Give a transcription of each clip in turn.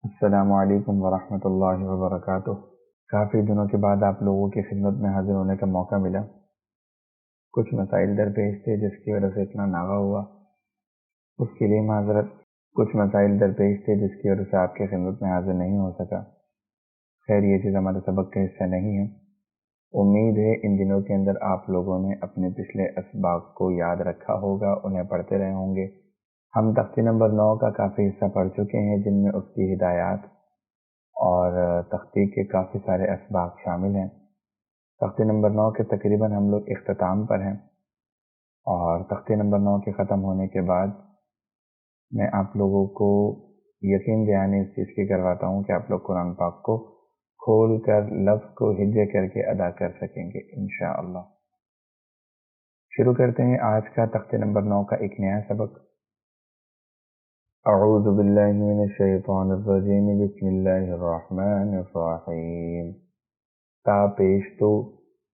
السلام علیکم ورحمۃ اللہ وبرکاتہ۔ کافی دنوں کے بعد آپ لوگوں کی خدمت میں حاضر ہونے کا موقع ملا۔ کچھ مسائل درپیش تھے جس کی وجہ سے اتنا ناغہ ہوا، اس کے لیے معذرت۔ کچھ مسائل درپیش تھے جس کی وجہ سے آپ کی خدمت میں حاضر نہیں ہو سکا۔ خیر، یہ چیز ہمارے سبق کا حصہ نہیں ہے۔ امید ہے ان دنوں کے اندر آپ لوگوں نے اپنے پچھلے اسباق کو یاد رکھا ہوگا، انہیں پڑھتے رہے ہوں گے۔ ہم تختی نمبر 9 کا کافی حصہ پڑھ چکے ہیں، جن میں اس کی ہدایات اور تختی کے کافی سارے اسباق شامل ہیں۔ تختی نمبر 9 کے تقریباً ہم لوگ اختتام پر ہیں، اور تختی نمبر 9 کے ختم ہونے کے بعد میں آپ لوگوں کو یقین دہانی اس چیز کی کرواتا ہوں کہ آپ لوگ قرآن پاک کو کھول کر لفظ کو ہجے کر کے ادا کر سکیں گے انشاءاللہ۔ شروع کرتے ہیں آج کا تختی نمبر 9 کا ایک نیا سبق۔ اعوذ باللہ من الشیطان الرجیم، بسم اللہ الرحمن الرحیم۔ تا پیش تو،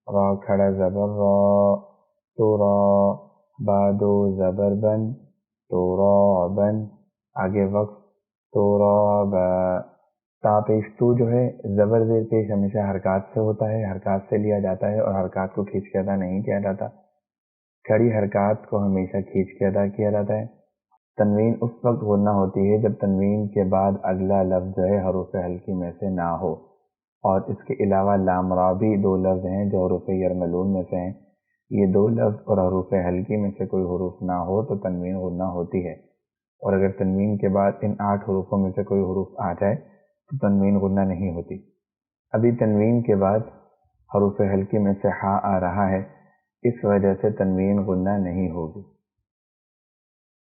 را کھڑا زبر را، تو را، بادو زبر بن، تو را بن، آگے وقت تو را با۔ تا پیش تو جو ہے زبر زیر پیش ہمیشہ حرکات سے ہوتا ہے، حرکات سے لیا جاتا ہے، اور حرکات کو کھینچ کے ادا نہیں کیا جاتا۔ کھڑی حرکات کو ہمیشہ کھینچ کے ادا کیا جاتا ہے۔ تنوین اس وقت غنہ ہوتی ہے جب تنوین کے بعد اگلا لفظ جو ہے حروف ہلکی میں سے نہ ہو، اور اس کے علاوہ لام را بھی دو لفظ ہیں جو حروف یرملون میں سے ہیں۔ یہ دو لفظ اور حروف ہلکی میں سے کوئی حروف نہ ہو تو تنوین غنہ ہوتی ہے، اور اگر تنوین کے بعد ان 8 حروفوں میں سے کوئی حروف آ جائے تو تنوین غنہ نہیں ہوتی۔ ابھی تنوین کے بعد حروف ہلکی میں سے ہا آ رہا ہے، اس وجہ سے تنوین غنہ نہیں ہوگی۔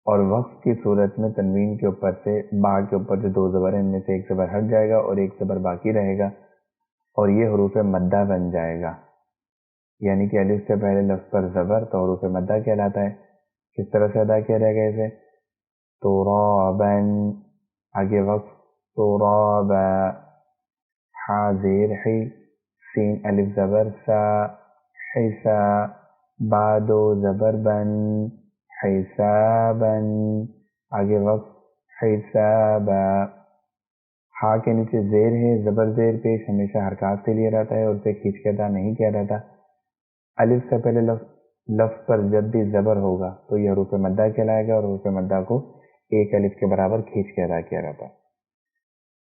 اور وقف کی صورت میں تنوین کے اوپر سے با کے اوپر جو 2 زبر ہیں ان میں سے ایک زبر ہٹ جائے گا اور ایک زبر باقی رہے گا، اور یہ حروف مدہ بن جائے گا۔ یعنی کہ الف سے پہلے لفظ پر زبر تو حروف مدہ کہلاتا ہے۔ کس طرح سے ادا کیا جائے گا اسے؟ ترابن، آگے وقف ترابا، حا زیر حی، سین الف زبر سا، حسا، بادو زبر بن، حسابن، آگے وقت حسابا۔ ہا کے نیچے زیر ہے، زبر زیر پیش ہمیشہ حرکات سے لیا جاتا ہے اور اسے کھینچ کے ادا نہیں کیا جاتا۔ الف سے پہلے لفظ پر جب بھی زبر ہوگا تو یہ حروف مدہ کہلائے گا، اور حروف مدہ کو ایک الف کے برابر کھینچ کے ادا کیا جاتا ہے۔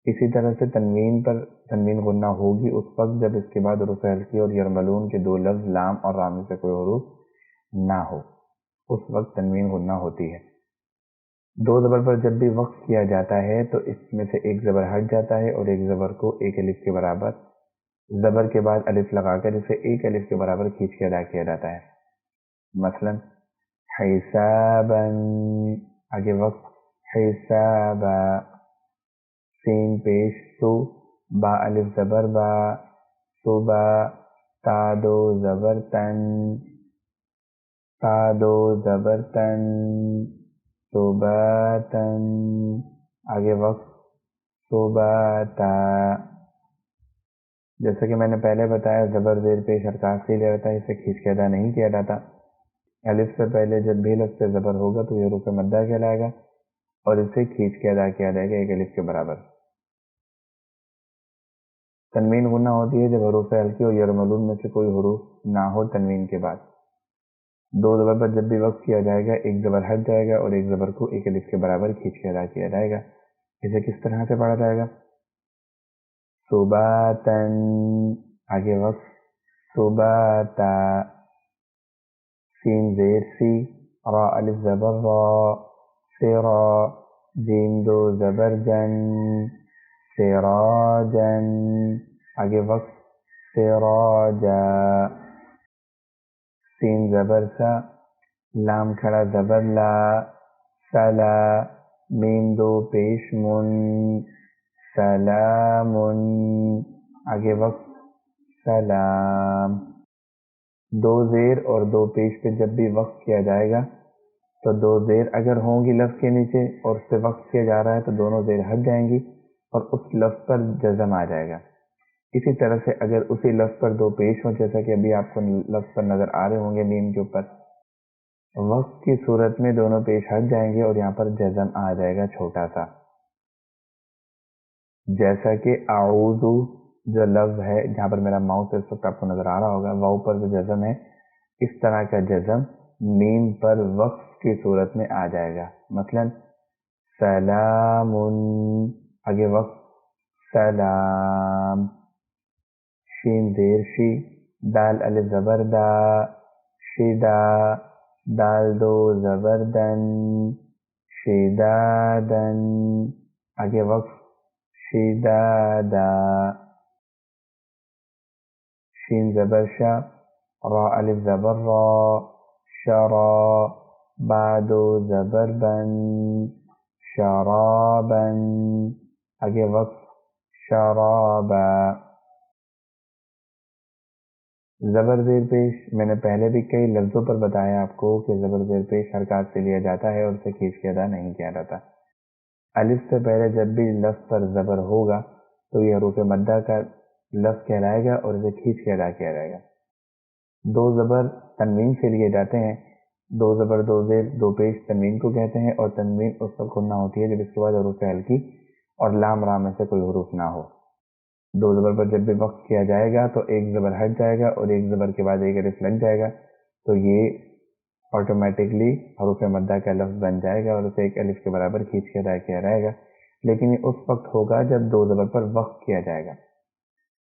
اسی طرح سے تنوین پر تنوین غنہ ہوگی اس وقت جب اس کے بعد حروف ہلکی اور یرملون کے 2 لفظ لام اور را میں سے کوئی حروف نہ ہو، اس وقت تنوین غنہ ہوتی ہے۔ 2 زبر پر جب بھی وقف کیا جاتا ہے تو اس میں سے ایک زبر ہٹ جاتا ہے اور ایک زبر کو ایک الف کے برابر زبر کے بعد الف لگا کر اسے ایک الف کے برابر کھینچ کے ادا کیا جاتا ہے۔ مثلا حسابن، آگے وقت حسابا، سین پیش سو، با الف زبر با، صبا، تا دو زبر تن، تا دو زبر تن، صباتن، آگے وقت صباتا۔ جیسا کہ میں نے پہلے بتایا زبر زیر پیش حرکات سے لیا جاتا ہے، اسے کھینچ کے ادا نہیں کیا جاتا۔ الف سے پہلے جب بھی لفظ سے زبر ہوگا تو یہ حروف مدہ کہلائے گا، اور اسے کھینچ کے ادا کیا جائے گا ایک الف کے برابر۔ تنوین غنہ ہوتی ہے جب حروف ہلکی اور یرملون میں سے کوئی حروف نہ ہو تنوین کے بعد۔ 2 زبر پر جب بھی وقف کیا جائے گا ایک زبر ہٹ جائے گا اور ایک زبر کو ایک الف کے برابر کھینچ کے ادا کیا جائے گا۔ اسے کس طرح سے پڑھا جائے گا؟ صباتن، آگے وقت صباتا، سین زیر سی، را الف زبر را، سرا، جیم 2 زبر جن، سراجن، آگے وقت سراجا، سین زبر سا، لام کھڑا زبر لا، سلا، میم 2 پیش من، سلامن، آگے وقت سلام۔ 2 زیر اور 2 پیش پہ جب بھی وقف کیا جائے گا تو 2 زیر اگر ہوں گی لفظ کے نیچے اور اس پہ وقف کیا جا رہا ہے تو دونوں زیر ہٹ جائیں گی اور اس لفظ پر جزم آ جائے گا۔ اسی طرح سے اگر اسی لفظ پر 2 پیش ہوں، جیسا کہ ابھی آپ کو لفظ پر نظر آ رہے ہوں گے میم کے اوپر، وقف کی صورت میں دونوں پیش ہٹ جائیں گے اور یہاں پر جزم آ جائے گا چھوٹا سا۔ جیسا کہ اعوذ جو لفظ ہے، جہاں پر میرا ماؤس اس وقت آپ کو نظر آ رہا ہوگا، واؤ پر جو جزم ہے، اس طرح کا جزم میم پر وقف کی صورت میں آ جائے گا. مثلا سلام، آگے وقف سلام. شین زیر شی، دال الف زبر دا، شدا. دال دو زبر دن، شدادن. آگے وقف شدادا. شین زبر شا، را الف زبر را، شرا. بعدو زبر بن، شرابن. آگے وقف شرابا. زبر زیر پیش میں نے پہلے بھی کئی لفظوں پر بتایا آپ کو کہ زبر زیر پیش حرکات سے لیا جاتا ہے اور اسے کھینچ کے ادا نہیں کیا جاتا. الف سے پہلے جب بھی لفظ پر زبر ہوگا تو یہ حروف مدہ کا لفظ کہلائے گا اور اسے کھینچ کے ادا کیا جائے گا. دو زبر تنوین سے لیے جاتے ہیں. دو زبر دو زیر دو پیش تنوین کو کہتے ہیں، اور تنوین اس وقت کھلنا ہوتی ہے جب اس کے بعد حروف ہلکی اور لام را میں سے کوئی حروف نہ ہو. دو زبر پر جب بھی وقف کیا جائے گا تو ایک زبر ہٹ جائے گا اور ایک زبر کے بعد ایک الف لگ جائے گا، تو یہ آٹومیٹکلی حروف مدہ کا لفظ بن جائے گا اور اسے ایک الف کے برابر کھینچ کے ادا کیا جائے گا. لیکن یہ اس وقت ہوگا جب دو زبر پر وقف کیا جائے گا.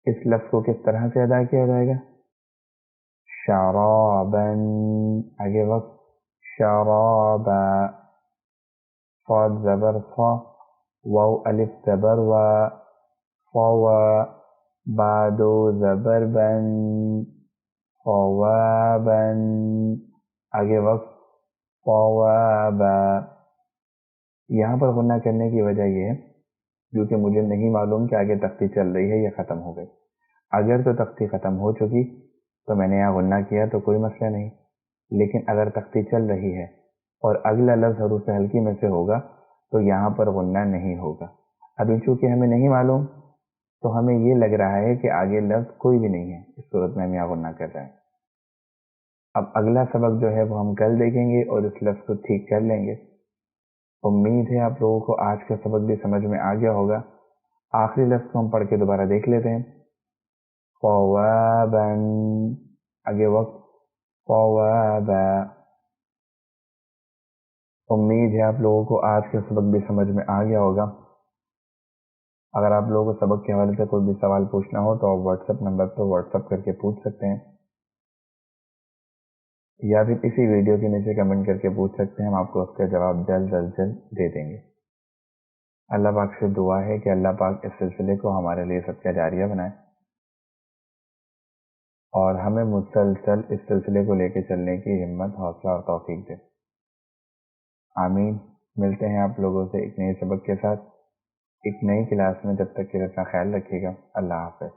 اس لفظ کو کس طرح سے ادا کیا جائے گا؟ شرابن. آگے وقف شرابا. صاد زبر صا، واو الف زبر وا، فوا. بعدو زبر بن، فوابن. آگے وقف فوابا. یہاں پر غنہ کرنے کی وجہ یہ ہے کیونکہ مجھے نہیں معلوم کہ آگے تختی چل رہی ہے یا ختم ہو گئی. اگر تو تختی ختم ہو چکی تو میں نے یہاں غنہ کیا تو کوئی مسئلہ نہیں، لیکن اگر تختی چل رہی ہے اور اگلا لفظ حروف ہلکی میں سے ہوگا تو یہاں پر غنہ نہیں ہوگا. ابھی چونکہ ہمیں نہیں معلوم تو ہمیں یہ لگ رہا ہے کہ آگے لفظ کوئی بھی نہیں ہے، اس صورت میں ہم یہاں غنہ کر رہے ہیں. اب اگلا سبق جو ہے وہ ہم کل دیکھیں گے اور اس لفظ کو ٹھیک کر لیں گے. امید ہے آپ لوگوں کو آج کا سبق بھی سمجھ میں آ گیا ہوگا. آخری لفظ کو ہم پڑھ کے دوبارہ دیکھ لیتے ہیں. فوابن. آگے وقت فوابا. امید ہے آپ لوگوں کو آج کا سبق بھی سمجھ میں آ گیا ہوگا. اگر آپ لوگوں کو سبق کے حوالے سے کوئی بھی سوال پوچھنا ہو تو آپ واٹس ایپ نمبر پر واٹس ایپ کر کے پوچھ سکتے ہیں، یا پھر اسی ویڈیو کے نیچے کمنٹ کر کے پوچھ سکتے ہیں. ہم آپ کو اس کا جواب جلد از جلد دے دیں گے. اللہ پاک سے دعا ہے کہ اللہ پاک اس سلسلے کو ہمارے لیے صدقہ جاریہ بنائے اور ہمیں مسلسل اس سلسلے کو لے کے چلنے کی ہمت، حوصلہ اور توفیق دے. آمین. ملتے ہیں آپ لوگوں سے ایک نئے سبق کے ساتھ ایک نئی کلاس میں. جب تک کہ اپنا خیال رکھیے گا. اللہ حافظ.